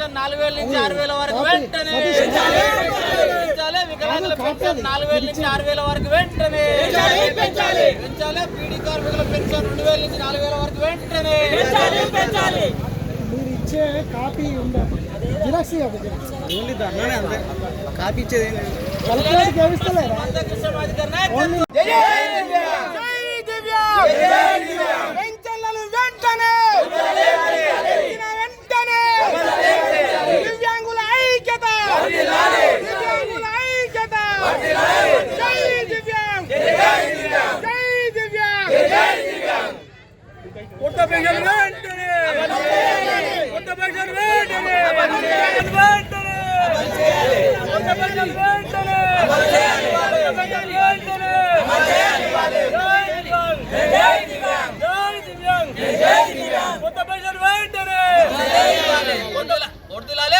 Pension 4000 నుంచి 6000 వరకు వెంటనే పెంచాలి. వికలాంగుల పెన్షన్ 4000 నుంచి 6000 వరకు వెంటనే పెంచాలి. పీడీ కార్మికుల పెన్షన్ 2000 నుంచి 4000 వరకు వెంటనే పెంచాలి. మీరు ఇచ్చే కాపీ ఉందా? జిరాక్స్ కాపీ ఇచ్చేది పెన్షన్లను వెంటనే దివ్యాంగుల ఐక్యత దివ్యాంగుల ఐక్యత జై దివ్యాంగ్ జై దివ్యాంగ్ జై దివ్యాంగ్ కొత్త పెన్షన్ వెంటనే కొత్త పెన్షన్ వెంటనే కొత్త పెన్షన్ వెంటనే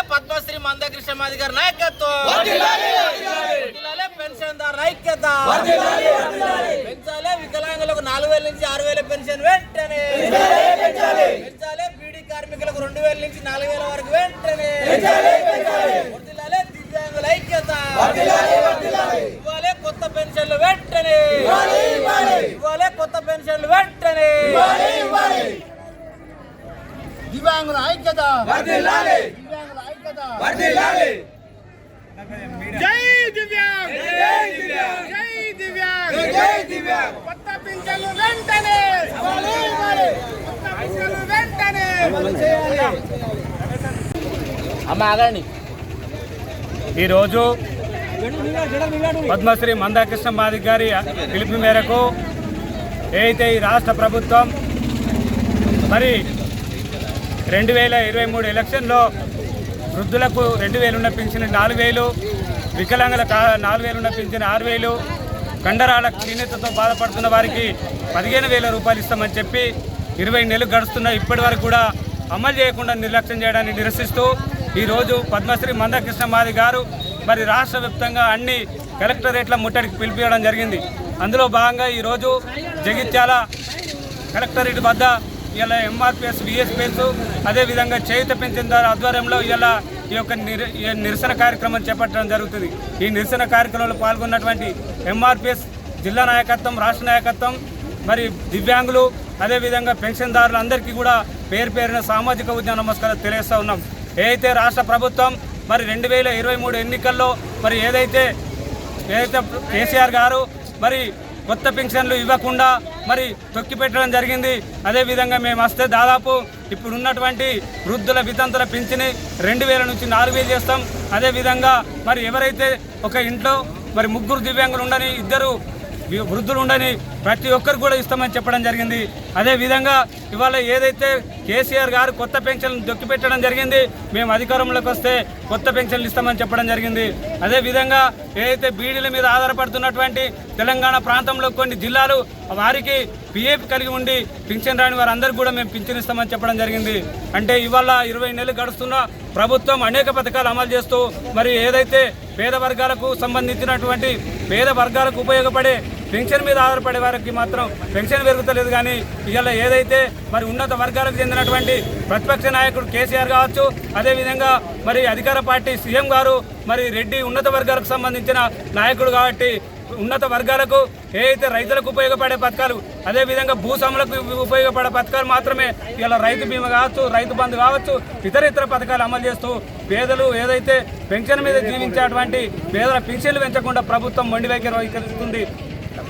పద్మశ్రీ మందకృష్ణ మాది గారి నాయకత్వం, పెన్షన్దారుల ఐక్యత పెంచాలి. వికలాంగులకు 4000 నుంచి 6000 పెన్షన్ వెంటనే పెంచాలి. పీడీ కార్మికులకు 2000 నుంచి 4000 వరకు వెంటనే వర్ధిల్లాలి. దివ్యాంగుల ఐక్యత ఇవ్వాలి. కొత్త పెన్షన్లు వెంటనే ఇవ్వాలి. కొత్త పెన్షన్లు వెంటనే దివ్యాంగుల ఐక్యత దివ్యాంగుల ఐక్యత జై దివ్యాంగ్ జై దివ్యాంగ్ జై దివ్యాంగ్ జై దివ్యాంగ్ కొత్త పెన్షన్లు వెంటనే కొత్త పెన్షన్లు వెంటనే ఆగండి. ఈరోజు పద్మశ్రీ మందకృష్ణ మాది గారి పిలుపు మేరకు ఏదైతే ఈ రాష్ట్ర ప్రభుత్వం మరి 2023 ఎలక్షన్లో వృద్ధులకు 2000 ఉన్న పింఛన్ 4000, వికలాంగులకు 4000 ఉన్న పింఛన్ 6000, కండరాల క్షీణతతో బాధపడుతున్న వారికి 15,000 రూపాయలు ఇస్తామని చెప్పి 20 నెలలు గడుస్తున్న ఇప్పటి వరకు కూడా అమలు చేయకుండా నిర్లక్ష్యం చేయడాన్ని నిరసిస్తూ ఈరోజు పద్మశ్రీ మందకృష్ణ మాది గారు మరి రాష్ట్ర వ్యాప్తంగా అన్ని కలెక్టరేట్ల ముట్టడికి పిలిపించడం జరిగింది. అందులో భాగంగా ఈరోజు జగిత్యాల కలెక్టరేట్ వద్ద ఇలా ఎంఆర్పిఎస్ విఎస్పిఎస్ అదేవిధంగా చేయుత పెన్షన్దారు ఆధ్వర్యంలో ఇలా ఈ యొక్క నిరసన కార్యక్రమం చేపట్టడం జరుగుతుంది. ఈ నిరసన కార్యక్రమంలో పాల్గొన్నటువంటి ఎంఆర్పిఎస్ జిల్లా నాయకత్వం, రాష్ట్ర నాయకత్వం, మరి దివ్యాంగులు అదేవిధంగా పెన్షన్దారులు అందరికీ కూడా పేరు పేరున సామాజిక ఉద్యమ నమస్కారం తెలియజేస్తూ ఉన్నాం. ఏదైతే రాష్ట్ర ప్రభుత్వం మరి 2023 ఎన్నికల్లో మరి ఏదైతే కేసీఆర్ గారు మరి కొత్త పెన్షన్లు ఇవ్వకుండా మరి తొక్కిపెట్టడం జరిగింది. అదేవిధంగా మేము వస్తే దాదాపు ఇప్పుడు ఉన్నటువంటి వృద్ధుల వితంతుల పింఛని 2000 నుంచి 4000 చేస్తాం. అదేవిధంగా మరి ఎవరైతే ఒక ఇంట్లో మరి 3 దివ్యాంగులు ఉండని, 2 వృద్ధులు ఉండని ప్రతి ఒక్కరు కూడా ఇస్తామని చెప్పడం జరిగింది. అదేవిధంగా ఇవాళ ఏదైతే కేసీఆర్ గారు కొత్త పెన్షన్లు దొక్కిపెట్టడం జరిగింది, మేము అధికారంలోకి వస్తే కొత్త పెన్షన్లు ఇస్తామని చెప్పడం జరిగింది. అదేవిధంగా ఏదైతే బీడీల మీద ఆధారపడుతున్నటువంటి తెలంగాణ ప్రాంతంలో కొన్ని జిల్లాలు వారికి పిఎఫ్ కలిగి ఉండి పింఛన్ రాని వారందరికీ కూడా మేము పింఛన్ ఇస్తామని చెప్పడం జరిగింది. అంటే ఇవాళ 20 నెలలు గడుస్తున్న ప్రభుత్వం అనేక పథకాలు అమలు చేస్తూ మరి ఏదైతే పేద వర్గాలకు సంబంధించినటువంటి పేద వర్గాలకు ఉపయోగపడే పెన్షన్ మీద ఆధారపడే వారికి మాత్రం పెన్షన్ పెరుగుతలేదు. కానీ ఇవాళ ఏదైతే మరి ఉన్నత వర్గాలకు చెందినటువంటి ప్రతిపక్ష నాయకుడు కేసీఆర్ కావచ్చు, అదేవిధంగా మరి అధికార పార్టీ సీఎం గారు మరి రెడ్డి ఉన్నత వర్గాలకు సంబంధించిన నాయకుడు కాబట్టి ఉన్నత వర్గాలకు ఏదైతే రైతులకు ఉపయోగపడే పథకాలు, అదేవిధంగా భూస్వాములకు ఉపయోగపడే పథకాలు మాత్రమే ఇలా రైతు బీమా కావచ్చు, రైతు బంధు కావచ్చు, ఇతర పథకాలు అమలు చేస్తూ పేదలు ఏదైతే పెన్షన్ మీద జీవించేటువంటి పేదల పెన్షన్లు పెంచకుండా ప్రభుత్వం మొండి వైఖరి వహిస్తుంది.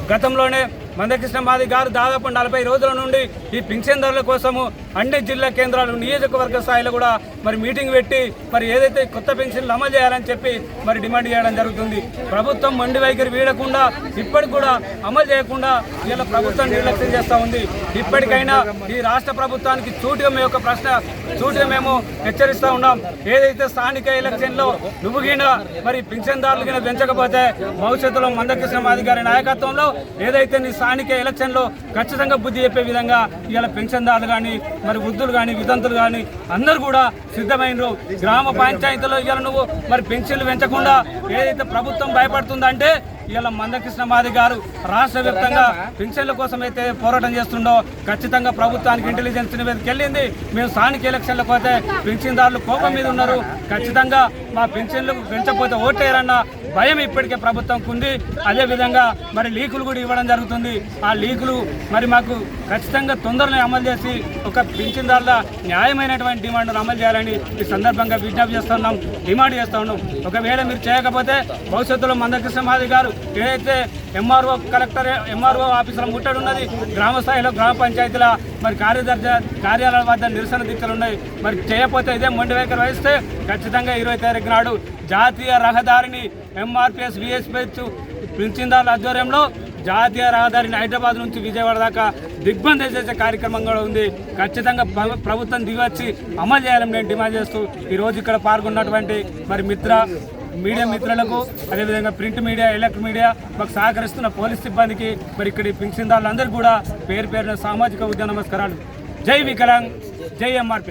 గతంలోనే మందకృష్ణ మాది గారు దాదాపు 40 రోజుల నుండి ఈ పింఛన్దారుల కోసము అన్ని జిల్లా కేంద్రాలు, నియోజకవర్గ స్థాయిలో కూడా మరి మీటింగ్ పెట్టి మరి ఏదైతే కొత్త పెన్షన్లు అమలు చేయాలని చెప్పి మరి డిమాండ్ చేయడం జరుగుతుంది. ప్రభుత్వం మొండి వైఖరి వీడకుండా ఇప్పటికి కూడా అమలు చేయకుండా ఇలా ప్రభుత్వం నిర్లక్ష్యం చేస్తూ ఉంది. ఇప్పటికైనా ఈ రాష్ట్ర ప్రభుత్వానికి సూటిగా మేము హెచ్చరిస్తూ ఉన్నాం. ఏదైతే స్థానిక ఎలక్షన్లో నువ్వుగిన మరి పింఛన్దారులు కింద పెంచకపోతే భవిష్యత్తులో మందకృష్ణ మాది గారి నాయకత్వంలో ఏదైతే నీ స్థానిక ఎలక్షన్లో ఖచ్చితంగా బుద్ధి చెప్పే విధంగా ఇవాళ పెన్షన్దారులు కానీ మరి వృద్ధులు కానీ వితంతులు కానీ అందరూ కూడా సిద్ధమైనరు. గ్రామ పంచాయతీలో ఇవాళ నువ్వు మరి పెన్షన్లు పెంచకుండా ఏదైతే ప్రభుత్వం భయపడుతుందంటే ఇవాళ మందకృష్ణ మాది గారు రాష్ట్ర వ్యాప్తంగా పింఛన్ల కోసం అయితే పోరాటం చేస్తుండో ఖచ్చితంగా ప్రభుత్వానికి ఇంటెలిజెన్స్ నివేదిక వెళ్ళింది. మేము స్థానిక ఎలక్షన్లకు పోతే పింఛన్దారులు కోపం మీద ఉన్నారు, ఖచ్చితంగా మా పింఛన్లు పెంచకపోతే ఓటేయాలన్న భయం ఇప్పటికే ప్రభుత్వంకు ఉంది. అదేవిధంగా మరి లీకులు కూడా ఇవ్వడం జరుగుతుంది. ఆ లీకులు మరి మాకు ఖచ్చితంగా తొందరలో అమలు చేసి ఒక పింఛన్దారుల న్యాయమైనటువంటి డిమాండ్ను అమలు చేయాలని ఈ సందర్భంగా విజ్ఞప్తి చేస్తున్నాం, డిమాండ్ చేస్తూ ఉన్నాం. ఒకవేళ మీరు చేయకపోతే భవిష్యత్తులో మందకృష్ణ మాది గారు ఏదైతే ఎంఆర్ఓ ఆఫీసులో ముట్టడి ఉన్నది, గ్రామ స్థాయిలో గ్రామ పంచాయతీల మరి కార్యాలయాల వద్ద నిరసన దీక్షలు ఉన్నాయి. మరి చేయకపోతే ఇదే మొండి వైఖరి వహిస్తే ఖచ్చితంగా 20 తారీఖు నాడు జాతీయ రహదారిని ఎంఆర్పిఎస్ విఎస్పీ పింఛన్దారుల ఆధ్వర్యంలో జాతీయ రహదారిని హైదరాబాద్ నుంచి విజయవాడ దాకా దిగ్బంధం చేసే కార్యక్రమం కూడా ఉంది. ఖచ్చితంగా ప్రభుత్వం దిగొచ్చి అమలు చేయాలని నేను డిమాండ్ చేస్తూ ఈరోజు ఇక్కడ పాల్గొన్నటువంటి మరి మీడియా మిత్రులకు, అదేవిధంగా ప్రింట్ మీడియా, ఎలక్ట్రిక్ మీడియా మాకు సహకరిస్తున్న పోలీస్ సిబ్బందికి, మరి ఇక్కడ పింఛన్దారులందరికీ కూడా పేరు పేరున సామాజిక ఉద్యమ నమస్కారాలు. జై వికలాంగ్, జై ఎంఆర్పీ.